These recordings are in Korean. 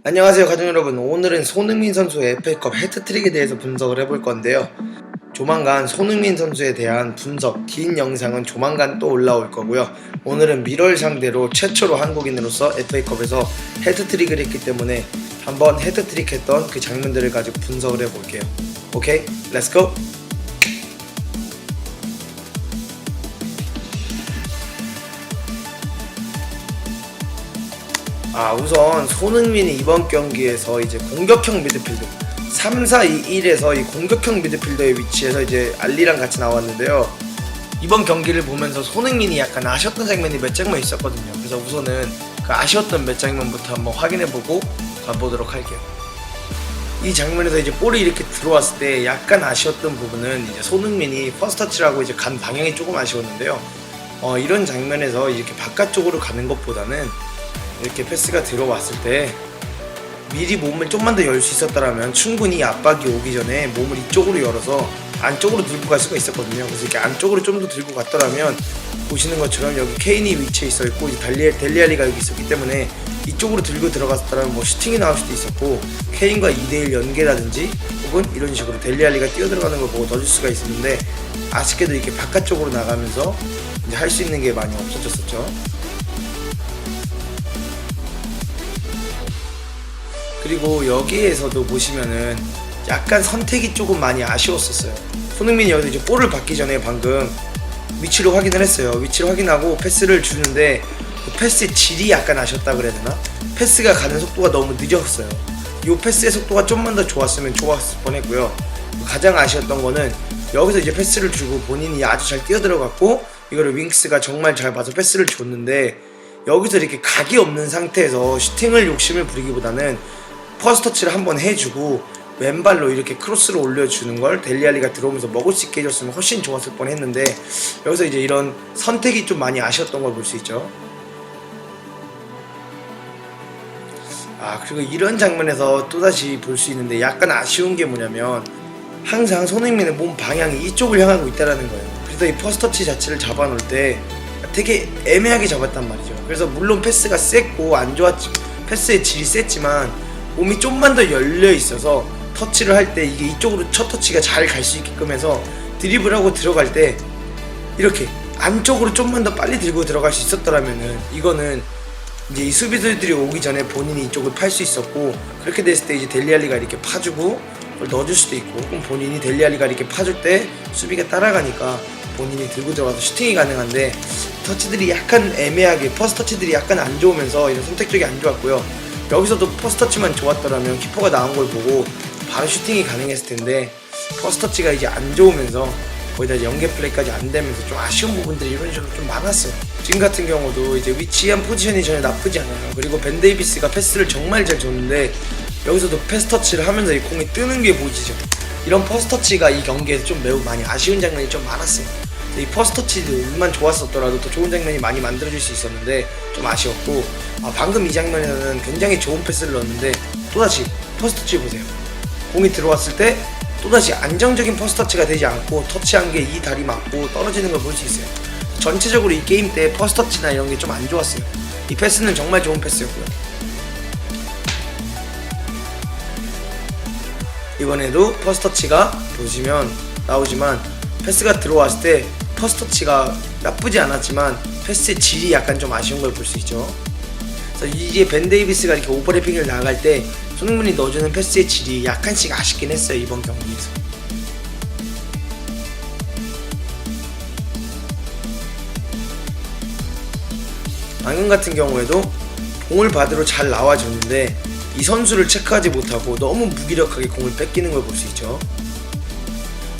안녕하세요 가족 여러분. 오늘은 손흥민 선수의 FA컵 해트트릭에 대해서 분석을 해볼 건데요. 조만간 손흥민 선수에 대한 분석 긴 영상은 조만간 또 올라올 거고요. 오늘은 미럴 상대로 최초로 한국인으로서 FA컵에서 해트트릭을 했기 때문에 한번 해트트릭 했던 그 장면들을 가지고 분석을 해볼게요. 오케이? 렛츠고! 우선 손흥민이 이번 경기에서 이제 공격형 미드필더 3-4-2-1에서 이 공격형 미드필더의 위치에서 이제 알리랑 같이 나왔는데요. 이번 경기를 보면서 손흥민이 약간 아쉬웠던 장면이 몇 장면 있었거든요. 그래서 우선은 그 아쉬웠던 몇 장면부터 한번 확인해보고 가보도록 할게요. 이 장면에서 이제 볼이 이렇게 들어왔을 때 약간 아쉬웠던 부분은 이제 손흥민이 퍼스터치라고 이제 간 방향이 조금 아쉬웠는데요. 이런 장면에서 이렇게 바깥쪽으로 가는 것보다는 이렇게 패스가 들어왔을 때 미리 몸을 좀만 더 열 수 있었다면 충분히 압박이 오기 전에 몸을 이쪽으로 열어서 안쪽으로 들고 갈 수가 있었거든요. 그래서 이렇게 안쪽으로 좀 더 들고 갔더라면 보시는 것처럼 여기 케인이 위치해 있어 있고 델리알리가 여기 있었기 때문에 이쪽으로 들고 들어갔더라면 뭐 슈팅이 나올 수도 있었고 케인과 2대1 연계라든지 혹은 이런 식으로 델리알리가 뛰어들어가는 걸 보고 넣어줄 수가 있었는데 아쉽게도 이렇게 바깥쪽으로 나가면서 이제 할 수 있는 게 많이 없어졌었죠. 그리고 여기에서도 보시면은 약간 선택이 조금 많이 아쉬웠었어요. 손흥민이 여기서 이제 볼을 받기 전에 방금 위치를 확인을 했어요. 위치를 확인하고 패스를 주는데 그 패스의 질이 약간 아쉬웠다 그래야 되나? 패스가 가는 속도가 너무 늦었어요. 이 패스의 속도가 좀만 더 좋았으면 좋았을 뻔했고요. 가장 아쉬웠던 거는 여기서 이제 패스를 주고 본인이 아주 잘 뛰어들어갔고 이거를 윙스가 정말 잘 봐서 패스를 줬는데 여기서 이렇게 각이 없는 상태에서 슈팅을 욕심을 부리기보다는 퍼스터치를 한번 해주고 왼발로 이렇게 크로스를 올려주는 걸 델리알리가 들어오면서 먹을 수 있게 해줬으면 훨씬 좋았을 뻔했는데 여기서 이제 이런 선택이 좀 많이 아쉬웠던 걸 볼 수 있죠. 그리고 이런 장면에서 또다시 볼 수 있는데 약간 아쉬운 게 뭐냐면 항상 손흥민의 몸 방향이 이쪽을 향하고 있다는 거예요. 그래서 이 퍼스터치 자체를 잡아놓을 때 되게 애매하게 잡았단 말이죠. 그래서 물론 패스가 셌고 안 좋았지, 패스의 질이 셌지만 몸이 좀만 더 열려 있어서 터치를 할 때 이게 이쪽으로 첫 터치가 잘 갈 수 있게끔 해서 드리블하고 들어갈 때 이렇게 안쪽으로 좀만 더 빨리 들고 들어갈 수 있었더라면은 이거는 이제 이 수비수들이 오기 전에 본인이 이쪽을 팔 수 있었고 그렇게 됐을 때 이제 델리알리가 이렇게 파주고 그걸 넣어줄 수도 있고 혹은 본인이 델리알리가 이렇게 파줄 때 수비가 따라가니까 본인이 들고 들어가서 슈팅이 가능한데 터치들이 약간 애매하게 퍼스트 터치들이 약간 안 좋으면서 이런 선택적이 안 좋았고요. 여기서도 퍼스터치만 좋았더라면 키퍼가 나온 걸 보고 바로 슈팅이 가능했을 텐데 퍼스터치가 이제 안 좋으면서 거기다 연계 플레이까지 안 되면서 좀 아쉬운 부분들이 이런 식으로 좀 많았어요. 지금 같은 경우도 이제 위치한 포지션이 전혀 나쁘지 않아요. 그리고 벤 데이비스가 패스를 정말 잘 줬는데 여기서도 패스터치를 하면서 이 공이 뜨는 게 보이죠. 이런 퍼스터치가 이 경기에서 좀 매우 많이 아쉬운 장면이 좀 많았어요. 이 퍼스터치만 좋았었더라도 더 좋은 장면이 많이 만들어질 수 있었는데 좀 아쉬웠고 방금 이 장면에서는 굉장히 좋은 패스를 넣었는데 또다시 퍼스터치 보세요. 공이 들어왔을 때 또다시 안정적인 퍼스터치가 되지 않고 터치한 게 이 다리 맞고 떨어지는 걸 볼 수 있어요. 전체적으로 이 게임 때 퍼스터치나 이런 게 좀 안 좋았어요. 이 패스는 정말 좋은 패스였고요. 이번에도 퍼스터치가 보시면 나오지만 패스가 들어왔을 때 퍼스터치가 나쁘지 않았지만 패스의 질이 약간 좀 아쉬운 걸 볼 수 있죠. 그래서 이제 벤 데이비스가 이렇게 오버래핑을 나갈 때 손흥민이 넣어주는 패스의 질이 약간씩 아쉽긴 했어요. 이번 경기에서. 방금 같은 경우에도 공을 받으러 잘 나와줬는데 이 선수를 체크하지 못하고 너무 무기력하게 공을 뺏기는 걸 볼 수 있죠.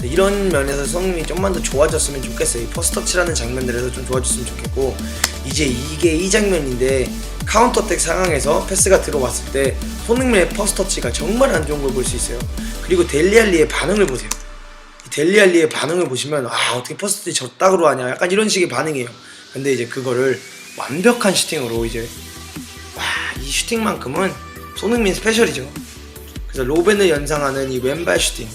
이런 면에서 손흥민이 좀만 더 좋아졌으면 좋겠어요. 이 퍼스터치라는 장면들에서 좀 좋아졌으면 좋겠고 이제 이게 이 장면인데 카운터택 상황에서 패스가 들어왔을 때 손흥민의 퍼스터치가 정말 안 좋은 걸 볼 수 있어요. 그리고 델리알리의 반응을 보세요. 이 델리알리의 반응을 보시면 어떻게 퍼스터치 저따구로 하냐 약간 이런 식의 반응이에요. 근데 이제 그거를 완벽한 슈팅으로 이제 이 슈팅만큼은 손흥민 스페셜이죠. 그래서 로벤을 연상하는 이 왼발 슈팅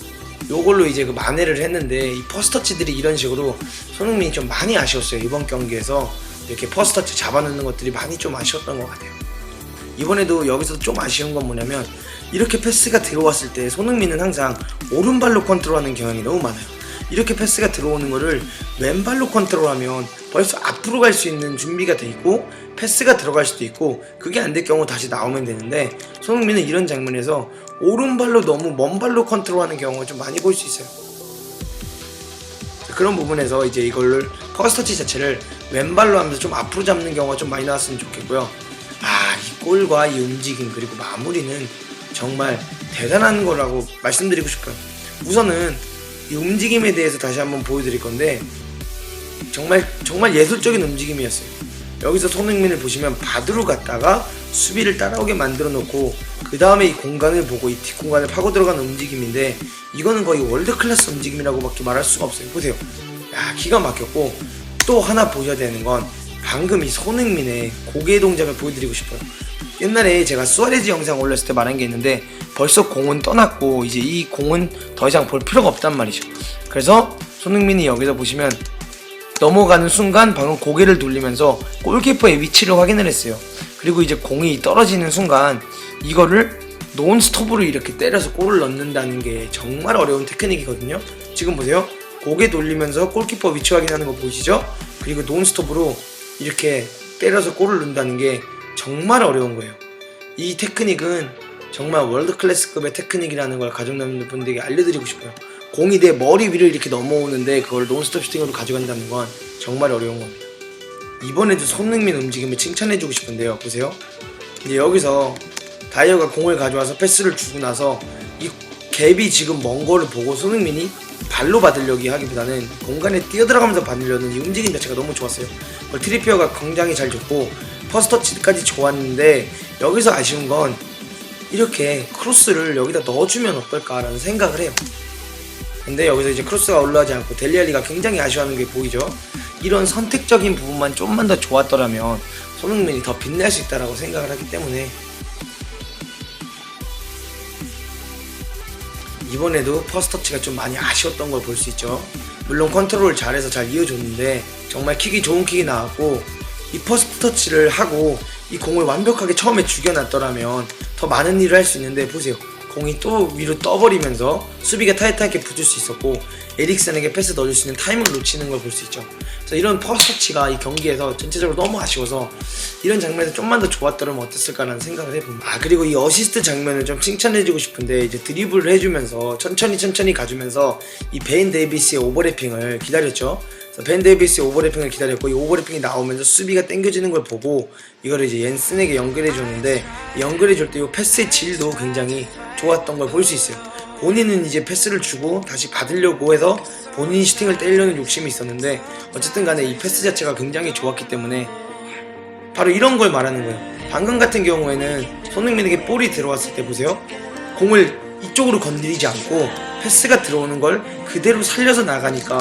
요걸로 이제 그 만회를 했는데 이 퍼스터치들이 이런 식으로 손흥민이 좀 많이 아쉬웠어요. 이번 경기에서 이렇게 퍼스터치 잡아놓는 것들이 많이 좀 아쉬웠던 것 같아요. 이번에도 여기서 좀 아쉬운 건 뭐냐면 이렇게 패스가 들어왔을 때 손흥민은 항상 오른발로 컨트롤하는 경향이 너무 많아요. 이렇게 패스가 들어오는 거를 왼발로 컨트롤하면 벌써 앞으로 갈 수 있는 준비가 돼 있고 패스가 들어갈 수도 있고 그게 안 될 경우 다시 나오면 되는데 손흥민은 이런 장면에서 오른발로 너무 먼 발로 컨트롤하는 경우가 좀 많이 볼 수 있어요. 그런 부분에서 이제 이걸 퍼스터치 자체를 왼발로 하면서 좀 앞으로 잡는 경우가 좀 많이 나왔으면 좋겠고요. 이 골과 이 움직임 그리고 마무리는 정말 대단한 거라고 말씀드리고 싶어요. 우선은 이 움직임에 대해서 다시 한번 보여드릴 건데 정말 예술적인 움직임이었어요. 여기서 손흥민을 보시면 바드로 갔다가 수비를 따라오게 만들어 놓고 그 다음에 이 공간을 보고 이 뒷공간을 파고 들어가는 움직임인데 이거는 거의 월드클래스 움직임이라고 밖에 말할 수가 없어요. 보세요. 기가 막혔고 또 하나 보셔야 되는 건 방금 이 손흥민의 고개 동작을 보여드리고 싶어요. 옛날에 제가 수아레즈 영상 올렸을 때 말한 게 있는데 벌써 공은 떠났고 이제 이 공은 더 이상 볼 필요가 없단 말이죠. 그래서 손흥민이 여기서 보시면 넘어가는 순간 방금 고개를 돌리면서 골키퍼의 위치를 확인을 했어요. 그리고 이제 공이 떨어지는 순간 이거를 논스톱으로 이렇게 때려서 골을 넣는다는 게 정말 어려운 테크닉이거든요. 지금 보세요. 고개 돌리면서 골키퍼 위치 확인하는 거 보이시죠? 그리고 논스톱으로 이렇게 때려서 골을 넣는다는 게 정말 어려운 거예요. 이 테크닉은 정말 월드클래스급의 테크닉이라는 걸 가족분들에게 알려드리고 싶어요. 공이 내 머리 위를 이렇게 넘어오는데 그걸 논스톱 슈팅으로 가져간다는 건 정말 어려운 겁니다. 이번에도 손흥민 움직임을 칭찬해주고 싶은데요. 보세요. 이제 여기서 다이어가 공을 가져와서 패스를 주고 나서 이 갭이 지금 먼 거를 보고 손흥민이 발로 받으려기 하기보다는 공간에 뛰어들어가면서 받으려는 이 움직임 자체가 너무 좋았어요. 트리피어가 굉장히 잘 줬고 퍼스터치까지 좋았는데 여기서 아쉬운 건 이렇게 크로스를 여기다 넣어주면 어떨까라는 생각을 해요. 근데 여기서 이제 크로스가 올라가지 않고 델리알리가 굉장히 아쉬워하는 게 보이죠. 이런 선택적인 부분만 좀만 더 좋았더라면 손흥민이 더 빛날 수 있다라고 생각을 하기 때문에 이번에도 퍼스터치가 좀 많이 아쉬웠던 걸 볼 수 있죠. 물론 컨트롤을 잘해서 잘 이어줬는데 정말 킥이 좋은 킥이 나왔고 이 퍼스터치를 하고 이 공을 완벽하게 처음에 죽여놨더라면 더 많은 일을 할 수 있는데 보세요. 공이 또 위로 떠버리면서 수비가 타이트하게 붙을 수 있었고 에릭센에게 패스 넣어줄 수 있는 타임을 놓치는 걸 볼 수 있죠. 그래서 이런 퍼스터치가 이 경기에서 전체적으로 너무 아쉬워서 이런 장면에서 좀만 더 좋았더라면 어땠을까라는 생각을 해봅니다. 그리고 이 어시스트 장면을 좀 칭찬해주고 싶은데 이제 드리블을 해주면서 천천히 가주면서 이 벤 데이비스의 오버래핑을 기다렸죠. 벤 데이비스의 오버래핑을 기다렸고 이 오버래핑이 나오면서 수비가 당겨지는 걸 보고 이거를 이제 옌슨에게 연결해줬는데 연결해줄 때 이 패스의 질도 굉장히 좋았던 걸 볼 수 있어요. 본인은 이제 패스를 주고 다시 받으려고 해서 본인이 슈팅을 때리려는 욕심이 있었는데 어쨌든 간에 이 패스 자체가 굉장히 좋았기 때문에 바로 이런 걸 말하는 거예요. 방금 같은 경우에는 손흥민에게 볼이 들어왔을 때 보세요. 공을 이쪽으로 건드리지 않고 패스가 들어오는 걸 그대로 살려서 나가니까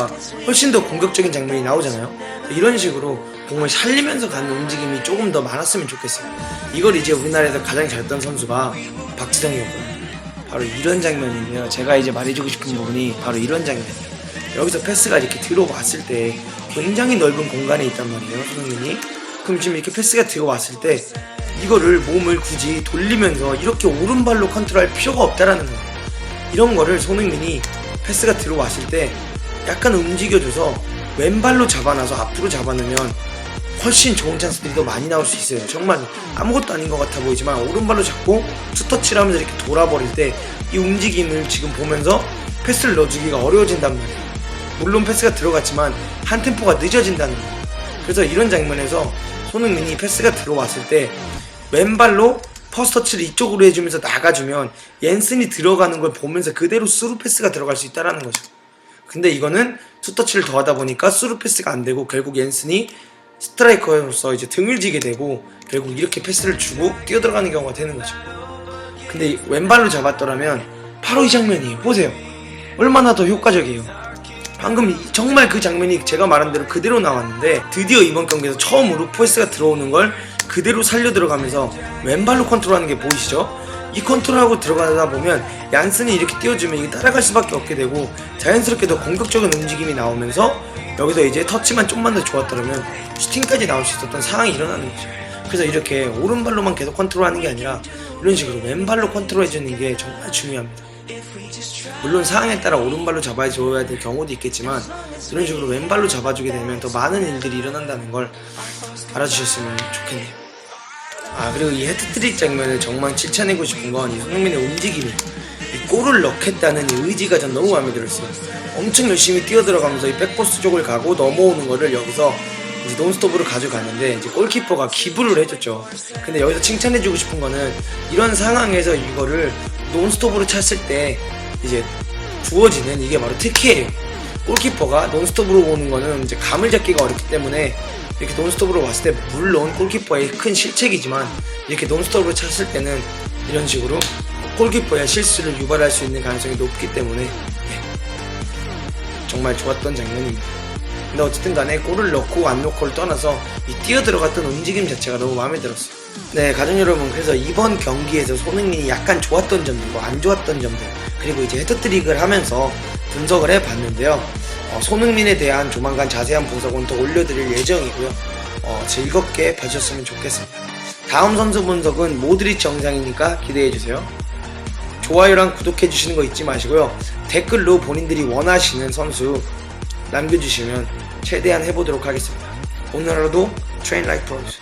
훨씬 더 공격적인 장면이 나오잖아요. 이런 식으로 공을 살리면서 가는 움직임이 조금 더 많았으면 좋겠어요. 이걸 이제 우리나라에서 가장 잘했던 선수가 박지성이었거든요. 바로 이런 장면인데요. 제가 이제 말해주고 싶은 부분이 바로 이런 장면이에요. 여기서 패스가 이렇게 들어왔을 때 굉장히 넓은 공간에 있단 말이에요, 손흥민이. 그럼 지금 이렇게 패스가 들어왔을 때 이거를 몸을 굳이 돌리면서 이렇게 오른발로 컨트롤할 필요가 없다라는 거예요. 이런 거를 손흥민이 패스가 들어왔을 때 약간 움직여줘서 왼발로 잡아놔서 앞으로 잡아놓으면 훨씬 좋은 찬스들이 더 많이 나올 수 있어요. 정말 아무것도 아닌 것 같아 보이지만 오른발로 잡고 투터치를 하면서 이렇게 돌아버릴 때 이 움직임을 지금 보면서 패스를 넣어주기가 어려워진단 말이에요. 물론 패스가 들어갔지만 한 템포가 늦어진다는 거예요. 그래서 이런 장면에서 손흥민이 패스가 들어왔을 때 왼발로 퍼스터치를 이쪽으로 해주면서 나가주면 옌슨이 들어가는 걸 보면서 그대로 스루 패스가 들어갈 수 있다는 거죠. 근데 이거는 투터치를 더하다 보니까 스루 패스가 안 되고 결국 옌슨이 스트라이커로서 이제 등을 지게 되고 결국 이렇게 패스를 주고 뛰어들어가는 경우가 되는 거죠. 근데 왼발로 잡았더라면 바로 이 장면이에요. 보세요. 얼마나 더 효과적이에요. 방금 정말 그 장면이 제가 말한 대로 그대로 나왔는데 드디어 이번 경기에서 처음으로 패스가 들어오는 걸 그대로 살려 들어가면서 왼발로 컨트롤하는 게 보이시죠? 이 컨트롤하고 들어가다 보면 얀슨이 이렇게 띄워주면 이게 따라갈 수밖에 없게 되고 자연스럽게 더 공격적인 움직임이 나오면서 여기서 이제 터치만 좀만 더 좋았더라면 슈팅까지 나올 수 있었던 상황이 일어나는 거죠. 그래서 이렇게 오른발로만 계속 컨트롤하는 게 아니라 이런 식으로 왼발로 컨트롤해주는 게 정말 중요합니다. 물론 상황에 따라 오른발로 잡아줘야 될 경우도 있겠지만 이런 식으로 왼발로 잡아주게 되면 더 많은 일들이 일어난다는 걸 알아주셨으면 좋겠네요. 그리고 이 헤드트릭 장면을 정말 칭찬해고 싶은 건 이 손흥민의 움직임이, 이 골을 넣겠다는 이 의지가 전 너무 마음에 들었어요. 엄청 열심히 뛰어들어가면서 이 백포스트 쪽을 가고 넘어오는 거를 여기서 이제 논스톱으로 가져가는데 이제 골키퍼가 기부를 해줬죠. 근데 여기서 칭찬해주고 싶은 거는 이런 상황에서 이거를 논스톱으로 찼을 때 이제 주어지는 이게 바로 특혜예요. 골키퍼가 논스톱으로 오는 거는 이제 감을 잡기가 어렵기 때문에 이렇게 논스톱으로 왔을 때 물론 골키퍼의 큰 실책이지만 이렇게 논스톱으로 찼을 때는 이런 식으로 골키퍼의 실수를 유발할 수 있는 가능성이 높기 때문에 정말 좋았던 장면입니다. 근데 어쨌든 간에 골을 넣고 안 넣고를 떠나서 이 뛰어들어갔던 움직임 자체가 너무 마음에 들었어요. 네, 가족 여러분, 그래서 이번 경기에서 손흥민이 약간 좋았던 점들과 안 좋았던 점들, 그리고 이제 헤드트릭을 하면서 분석을 해봤는데요. 손흥민에 대한 조만간 자세한 분석은 더 올려드릴 예정이고요. 즐겁게 봐주셨으면 좋겠습니다. 다음 선수 분석은 모드리치 영상이니까 기대해주세요. 좋아요랑 구독해주시는 거 잊지 마시고요. 댓글로 본인들이 원하시는 선수 남겨주시면 최대한 해보도록 하겠습니다. 오늘 하루도 트레인 라이프 프로듀스